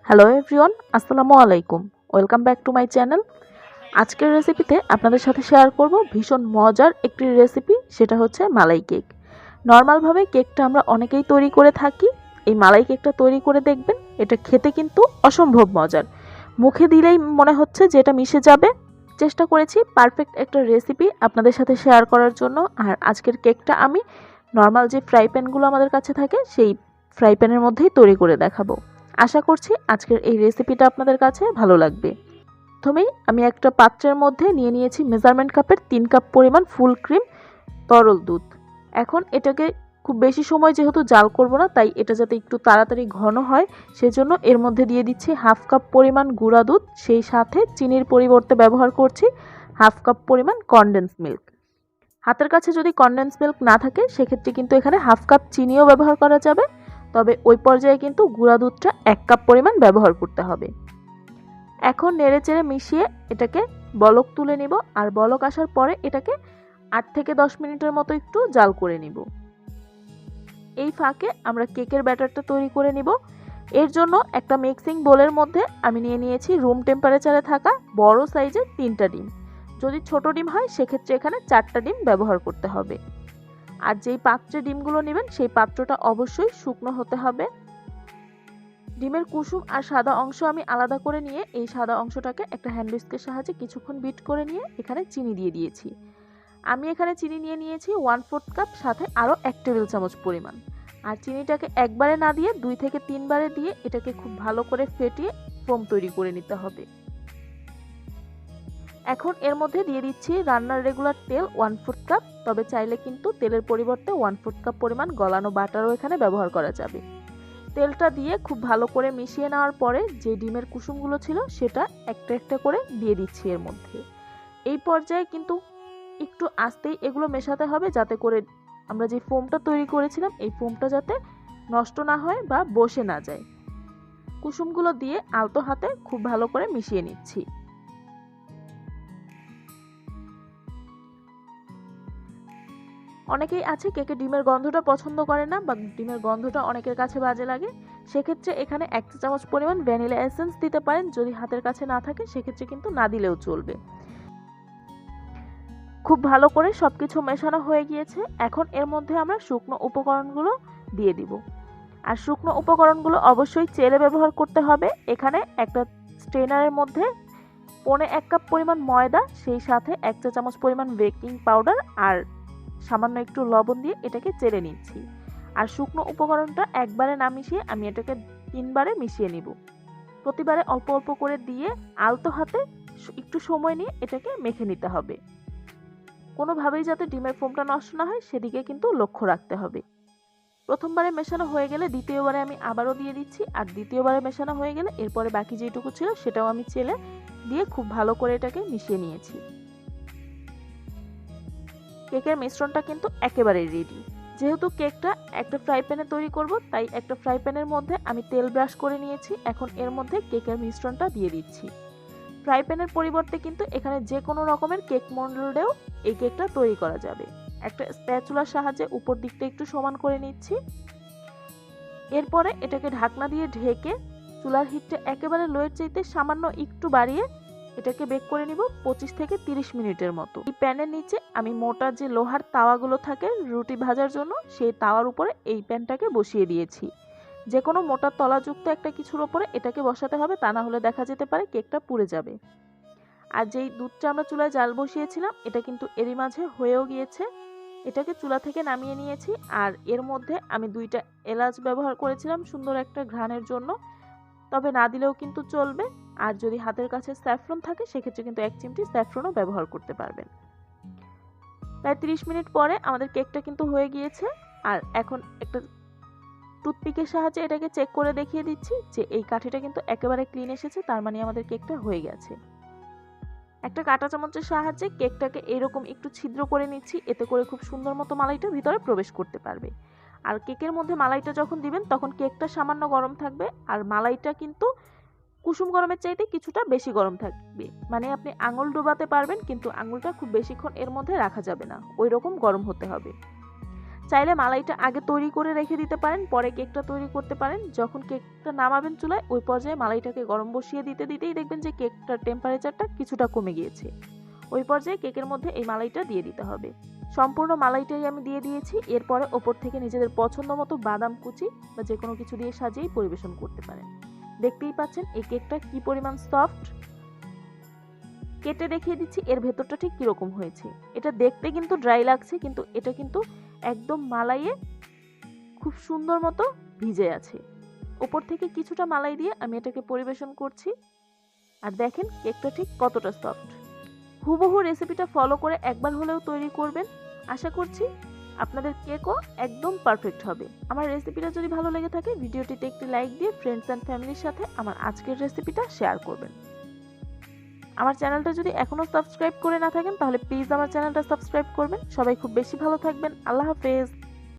Hello everyone, আসসালামু আলাইকুম। Welcome back to my channel. আজকের রেসিপিতে আপনাদের সাথে শেয়ার করব ভীষণ মজার একটি রেসিপি, সেটা হচ্ছে মালাই কেক। নর্মালভাবে কেকটা আমরা অনেকেই তৈরি করে থাকি। এই মালাই কেকটা তৈরি করে দেখবেন, এটা খেতে কিন্তু অসম্ভব মজার। মুখে দিলেই মনে হচ্ছে যে এটা মিশে যাবে। চেষ্টা করেছি পারফেক্ট একটা রেসিপি আপনাদের সাথে শেয়ার করার জন্য। আর আজকের কেকটা আমি নর্মাল যে ফ্রাই প্যানগুলো আমাদের কাছে থাকে সেই ফ্রাই প্যানের মধ্যেই তৈরি করে দেখাবো। আশা করছি আজকের এই রেসিপিটা আপনাদের কাছে ভালো লাগবে। প্রথমেই আমি একটা পাত্রের মধ্যে নিয়ে নিয়েছি মেজারমেন্ট কাপের 3 কাপ পরিমাণ ফুল ক্রিম তরল দুধ। এখন এটাকে খুব বেশি সময় যেহেতু জাল করব না, তাই এটা যাতে একটু তাড়াতাড়ি ঘন হয় সেজন্য এর মধ্যে দিয়ে দিচ্ছি হাফ কাপ পরিমাণ গুঁড়া দুধ, সেই সাথে চিনির পরিবর্তে ব্যবহার করছি হাফ কাপ পরিমাণ কনডেন্স মিল্ক। হাতের কাছে যদি কনডেন্স মিল্ক না থাকে সেক্ষেত্রে কিন্তু এখানে হাফ কাপ চিনিও ব্যবহার করা যাবে, তবে ওই পর্যায়ে কিন্তু গুঁড়া দুধটা 1 কাপ পরিমাণ ব্যবহার করতে হবে। এখন নেড়েচেড়ে মিশিয়ে এটাকে বলক তুলে নিব, আর বলক আসার পরে এটাকে 8 থেকে 10 মিনিটের মতো একটু জাল করে নিব। এই ফাঁকে আমরা কেকের ব্যাটারটা তৈরি করে নিব। এর জন্য একটা মিক্সিং বোলের মধ্যে আমি নিয়ে নিয়েছি রুম টেম্পারেচারে থাকা বড় সাইজের 3টা ডিম। যদি ছোট ডিম হয় সেক্ষেত্রে এখানে 4টা ডিম ব্যবহার করতে হবে। আর যেই পাত্রে ডিমগুলো নেবেন সেই পাত্রটা অবশ্যই শুকনো হতে হবে। ডিমের কুসুম আর সাদা অংশ আমি আলাদা করে নিয়ে এই সাদা অংশটাকে একটা হ্যান্ড হুইস্কের সাহায্যে কিছুক্ষণ বিট করে নিয়ে এখানে চিনি দিয়ে দিয়েছি। আমি এখানে চিনি নিয়ে নিয়েছি 1/4 কাপ, সাথে আরও 1 টেবিল চামচ পরিমাণ। আর চিনিটাকে একবারে না দিয়ে 2 থেকে 3 বারে দিয়ে এটাকে খুব ভালো করে ফেটিয়ে ফোম তৈরি করে নিতে হবে। এখন এর মধ্যে দিয়ে দিচ্ছি রান্নার রেগুলার তেল 1/4 কাপ, তবে চাইলে কিন্তু তেলের পরিবর্তে 1/4 কাপ পরিমাণ গলানো বাটারও এখানে ব্যবহার করা যাবে। তেলটা দিয়ে খুব ভালো করে মিশিয়ে নেওয়ার পরে যে ডিমের কুসুমগুলো ছিল সেটা একটা একটা করে দিয়ে দিচ্ছি এর মধ্যে। এই পর্যায়ে কিন্তু একটু আস্তেই এগুলো মেশাতে হবে, যাতে করে আমরা যে ফোমটা তৈরি করেছিলাম এই ফোমটা যাতে নষ্ট না হয় বা বসে না যায়। কুসুমগুলো দিয়ে আলতো হাতে খুব ভালো করে মিশিয়ে নিচ্ছি। অনেকেই আছে কেকে ডিমের গন্ধটা পছন্দ করে না, বা ডিমের গন্ধটা অনেকের কাছে বাজে লাগে। সেক্ষেত্রে এখানে 1 চা চামচ পরিমাণ ভ্যানিলা এসেন্স দিতে পারেন। যদি হাতের কাছে না থাকে সেক্ষেত্রে কিন্তু না দিলেও চলবে। খুব ভালো করে সবকিছু মেশানো হয়ে গিয়েছে। এখন এর মধ্যে আমরা শুকনো উপকরণগুলো দিয়ে দিব। আর শুকনো উপকরণগুলো অবশ্যই চেলে ব্যবহার করতে হবে। এখানে একটা স্ট্রেনারের মধ্যে 1.25 কাপ পরিমাণ ময়দা, সেই সাথে 1 চা চামচ পরিমাণ বেকিং পাউডার আর সামান্য একটু লবণ দিয়ে এটাকে চেলে নিচ্ছি। আর শুকনো উপকরণটা একবারে না মিশিয়ে আমি এটাকে 3 বারে মিশিয়ে নিব। প্রতিবারে অল্প অল্প করে দিয়ে আলতো হাতে একটু সময় নিয়ে এটাকে মেখে নিতে হবে। কোনোভাবেই যাতে ডিমের ফোমটা নষ্ট না হয় সেদিকে কিন্তু লক্ষ্য রাখতে হবে। প্রথমবারে মেশানো হয়ে গেলে দ্বিতীয়বারে আমি আবারও দিয়ে দিচ্ছি, আর দ্বিতীয়বারে মেশানো হয়ে গেলে এরপরে বাকি যেটুকু ছিল সেটাও আমি চেলে দিয়ে খুব ভালো করে এটাকে মিশিয়ে নিয়েছি। কেকের মিশ্রণটা কিন্তু একেবারেই রেডি। যেহেতু কেকটা একটা ফ্রাই প্যানে তৈরি করব, তাই একটা ফ্রাই প্যানের মধ্যে আমি তেল ব্রাশ করে নিয়েছি। এখন এর মধ্যে কেকের মিশ্রণটা দিয়ে দিচ্ছি। ফ্রাই প্যানের পরিবর্তে কিন্তু এখানে যে কোনো রকমের কেক মোল্ডেও এই কেকটা তৈরি করা যাবে। একটা স্প্যাচুলার সাহায্যে উপর দিকটা একটু সমান করে নিচ্ছি। এরপরে এটাকে ঢাকনা দিয়ে ঢেকে চুলার হিটটা একেবারে লোয়ের চাইতে সামান্য একটু বাড়িয়ে এটাকে বেক করে নিব 25 থেকে 30 মিনিটের মতো। এই প্যানের নিচে আমি মোটা যে লোহার তাওয়াগুলো থাকে রুটি ভাজার জন্য, সেই তাওয়ার উপরে এই প্যানটাকে বসিয়ে দিয়েছি। যে কোনো মোটা তলাযুক্ত একটা কিছুর উপরে এটাকে বসাতে হবে, তা না হলে দেখা যেতে পারে কেকটা পুড়ে যাবে। আর যেই দুধটা আমরা চুলায় জাল বসিয়েছিলাম এটা কিন্তু এরই মাঝে হয়েও গিয়েছে। এটাকে চুলা থেকে নামিয়ে নিয়েছি। আর এর মধ্যে আমি 2টা এলাচ ব্যবহার করেছিলাম সুন্দর একটা ঘ্রাণের জন্য, তবে না দিলেও কিন্তু চলবে। আর যদি হাতের কাছে স্যাফরন থাকে সেক্ষেত্রে কিন্তু 1 চিমটি স্যাফরনও ব্যবহার করতে পারবেন। প্রায় 30 মিনিট পরে আমাদের কেকটা কিন্তু হয়ে গিয়েছে। আর এখন একটা টুথপিকের সাহায্যে এটাকে চেক করে দেখিয়ে দিচ্ছি যে এই কাঠিটা কিন্তু একেবারে ক্লিন এসেছে, তার মানে আমাদের কেকটা হয়ে গেছে। একটা কাঁটা চামচের সাহায্যে কেকটাকে এরকম একটু ছিদ্র করে নিচ্ছি, এতে করে খুব সুন্দর মতো মালাইটা ভিতরে প্রবেশ করতে পারবে। আর কেকের মধ্যে মালাইটা যখন দিবেন তখন কেকটা সামান্য গরম থাকবে, আর মালাইটা কিন্তু কুসুম গরমের চাইতে কিছুটা বেশি গরম থাকবে। মানে আপনি আঙুল ডোবাতে পারবেন, কিন্তু আঙুলটা খুব বেশিক্ষণ এর মধ্যে রাখা যাবে না, ওই রকম গরম হতে হবে। চাইলে মালাইটা আগে তৈরি করে রেখে দিতে পারেন, পরে কেকটা তৈরি করতে পারেন। যখন কেকটা নামাবেন চুলায় ওই পর্যায়ে মালাইটাকে গরম বসিয়ে দিতেই দেখবেন যে কেকটার টেম্পারেচারটা কিছুটা কমে গিয়েছে। ওই পর্যায়ে কেকের মধ্যে এই মালাইটা দিয়ে দিতে হবে। সম্পূর্ণ মালাইটাই আমি দিয়ে দিয়েছি। এরপরে ওপর থেকে নিজেদের পছন্দ মতো বাদাম কুচি বা যে কোনো কিছু দিয়ে সাজিয়েই পরিবেশন করতে পারেন। দেখতেই পাচ্ছেন এই কেকটা কি পরিমাণ সফট। কেটে দেখিয়ে দিচ্ছি এর ভেতরটা ঠিক কিরকম হয়েছে। এটা দেখতে কিন্তু ড্রাই লাগছে, কিন্তু এটা কিন্তু একদম মালাইয়ে খুব সুন্দর মতো ভিজে আছে। ওপর থেকে কিছুটা মালাই দিয়ে আমি এটাকে পরিবেশন করছি। আর দেখেন কেকটা ঠিক কতটা সফট। হুবহু রেসিপিটা ফলো করে একবার হলেও তৈরি করবেন। আশা করছি আপনাদের কেকও একদম পারফেক্ট হবে। আমার রেসিপিটা যদি ভালো লেগে থাকে ভিডিওটিতে একটি লাইক দিয়ে ফ্রেন্ডস অ্যান্ড ফ্যামিলির সাথে আমার আজকের রেসিপিটা শেয়ার করবেন। আমার চ্যানেলটা যদি এখনো সাবস্ক্রাইব করে না থাকেন তাহলে প্লিজ আমার চ্যানেলটা সাবস্ক্রাইব করবেন। সবাই খুব বেশি ভালো থাকবেন। আল্লাহ হাফেজ।